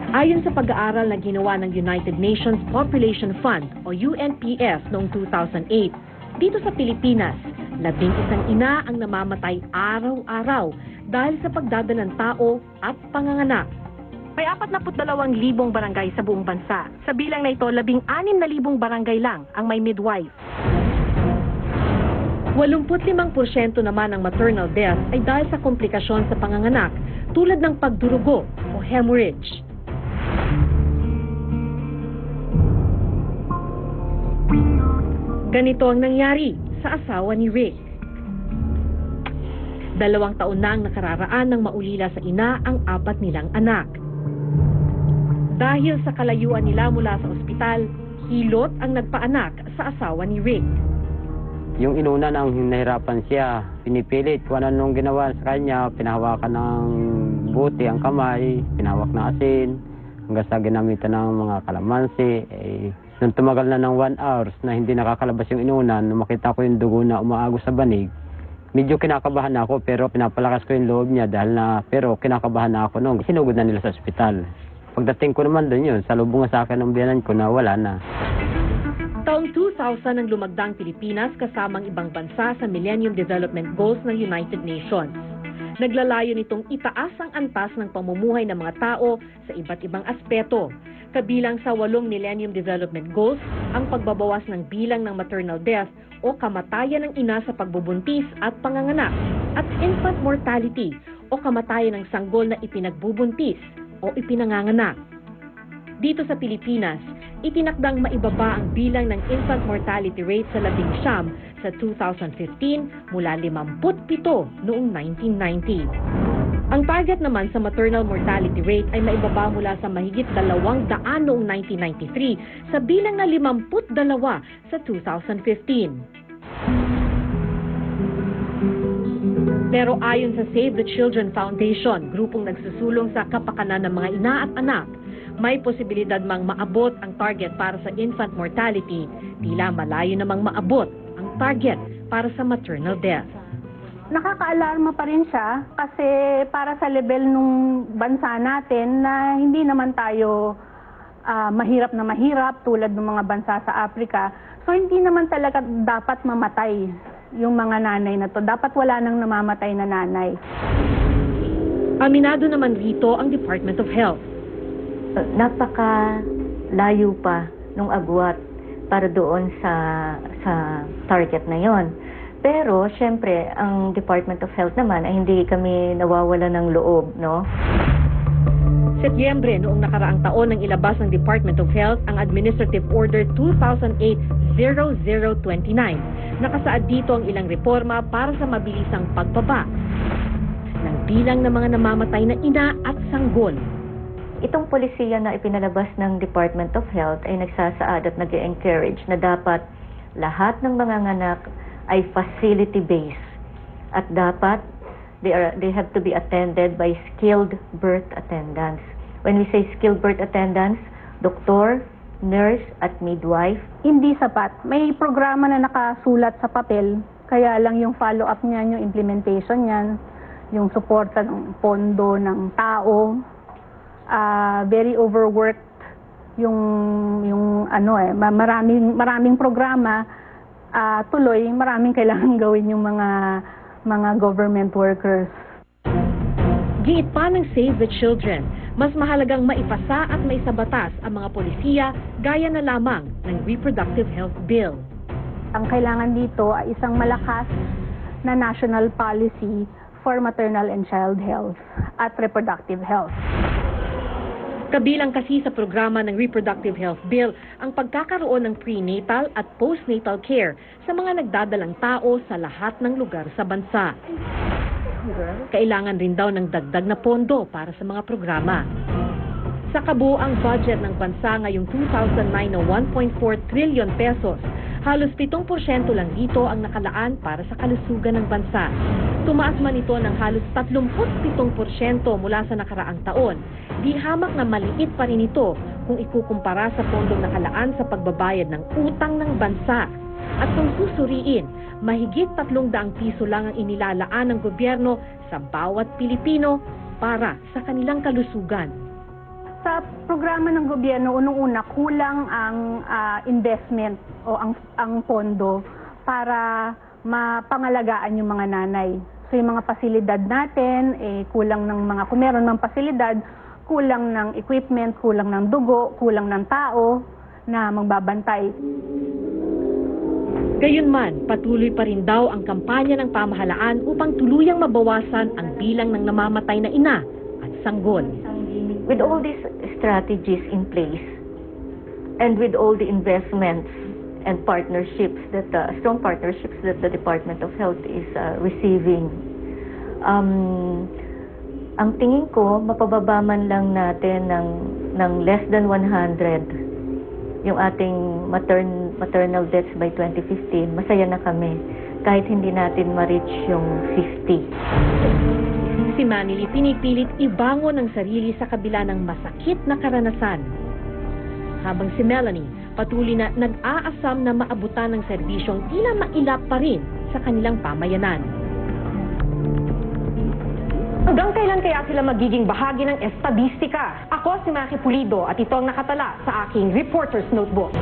Ayon sa pag-aaral na ginawa ng United Nations Population Fund o UNPF noong 2008, dito sa Pilipinas, 11 ina ang namamatay araw-araw dahil sa pagdadalang tao at panganganak. May 42,000 barangay sa buong bansa. Sa bilang na ito, 16,000 barangay lang ang may midwife. 85% naman ng maternal death ay dahil sa komplikasyon sa panganganak tulad ng pagdurugo o hemorrhage. Ganito ang nangyari sa asawa ni Rick. 2 taon na ang nakararaan nang maulila sa ina ang 4 nilang anak. Dahil sa kalayuan nila mula sa ospital, hilot ang nagpaanak sa asawa ni Rick. Yung inuna nang nahirapan siya, pinipilit kung anong ginawa sa kanya, pinahawakan ng buti ang kamay, pinahawak ng asin, hanggang sa ginamitan ng mga kalamansi. Nung tumagal na ng 1 hours na hindi nakakalabas yung inunan, nung makita ko yung dugo na umaagos sa banig, medyo kinakabahan ako pero pinapalakas ko yung loob niya pero kinakabahan na ako nung sinugod na nila sa ospital. Pagdating ko naman doon yun, salubong sa akin ng biyanan ko na wala na. Taong 2000 ang lumagdang Pilipinas kasamang ibang bansa sa Millennium Development Goals ng United Nations. Naglalayo nitong itaas ang antas ng pamumuhay ng mga tao sa iba't ibang aspeto. Kabilang sa 8 Millennium Development Goals ang pagbabawas ng bilang ng maternal death o kamatayan ng ina sa pagbubuntis at panganganak at infant mortality o kamatayan ng sanggol na ipinagbubuntis o ipinanganganak. Dito sa Pilipinas, itinakdang maibaba ang bilang ng infant mortality rate sa 19 sa 2015 mula 57 noong 1990. Ang target naman sa maternal mortality rate ay maibaba mula sa mahigit 200 noong 1993 sa bilang na 52 sa 2015. Pero ayon sa Save the Children Foundation, grupong nagsusulong sa kapakanan ng mga ina at anak, may posibilidad mang maabot ang target para sa infant mortality, tila malayo namang maabot ang target para sa maternal death. Nakaka-alarma pa rin siya kasi para sa level nung bansa natin na hindi naman tayo mahirap na mahirap tulad ng mga bansa sa Africa. So hindi naman talaga dapat mamatay yung mga nanay na to. Dapat wala nang namamatay na nanay. Aminado naman rito ang Department of Health. Napaka-layo pa nung agwat para doon sa target na yon. Pero, syempre, ang Department of Health naman ay hindi kami nawawala ng loob, no? Setyembre noong nakaraang taon nang ilabas ng Department of Health ang Administrative Order 2008-0029. Nakasaad dito ang ilang reforma para sa mabilisang pagbaba ng bilang ng mga namamatay na ina at sanggol. Itong polisiya na ipinalabas ng Department of Health ay nagsasaad at nag-encourage na dapat lahat ng mga nganak ay facility-based at dapat they have to be attended by skilled birth attendants. When we say skilled birth attendants, doktor, nurse at midwife. Hindi sapat. May programa na nakasulat sa papel, kaya lang yung follow-up niyan, yung implementation niyan, yung suporta ng pondo ng tao, very overworked yung maraming programa. Tuloy, maraming kailangan gawin yung mga government workers. Giit pa ng Save the Children, mas mahalagang maipasa at maisabatas ang mga polisiya gaya na lamang ng Reproductive Health Bill. Ang kailangan dito ay isang malakas na national policy for maternal and child health at reproductive health. Kabilang kasi sa programa ng Reproductive Health Bill ang pagkakaroon ng prenatal at postnatal care sa mga nagdadalang tao sa lahat ng lugar sa bansa. Kailangan rin daw ng dagdag na pondo para sa mga programa. Sa kabuuang budget ng bansa ngayong 2009 na 1.4 trillion pesos, halos 7% lang dito ang nakalaan para sa kalusugan ng bansa. Tumaas man ito ng halos 37% mula sa nakaraang taon. Di hamak na maliit pa rin ito kung ikukumpara sa pondong nakalaan sa pagbabayad ng utang ng bansa. At kung susuriin, mahigit 300 piso lang ang inilalaan ng gobyerno sa bawat Pilipino para sa kanilang kalusugan. Sa programa ng gobyerno, unang-una, kulang ang investment o ang pondo para mapangalagaan yung mga nanay. So yung mga pasilidad natin, kulang ng mga, kung meron ng pasilidad, kulang ng equipment, kulang ng dugo, kulang ng tao na magbabantay. Gayunman, patuloy pa rin daw ang kampanya ng pamahalaan upang tuluyang mabawasan ang bilang ng namamatay na ina at sanggol. With all these strategies in place and with all the investments and partnerships that strong partnerships that the Department of Health is receiving, ang tingin ko mapababa man lang natin ng less than 100 yung ating maternal deaths by 2015, masaya na kami kahit hindi natin ma-reach yung 50. Si Manny pinipilit ibangon ang sarili sa kabila ng masakit na karanasan. Habang si Melanie patuloy na nag-aasam na maabutan ng serbisyong tila mailap pa rin sa kanilang pamayanan. Hanggang kailan kaya sila magiging bahagi ng estadistika? Ako si Maki Pulido at ito ang nakatala sa aking Reporter's Notebook.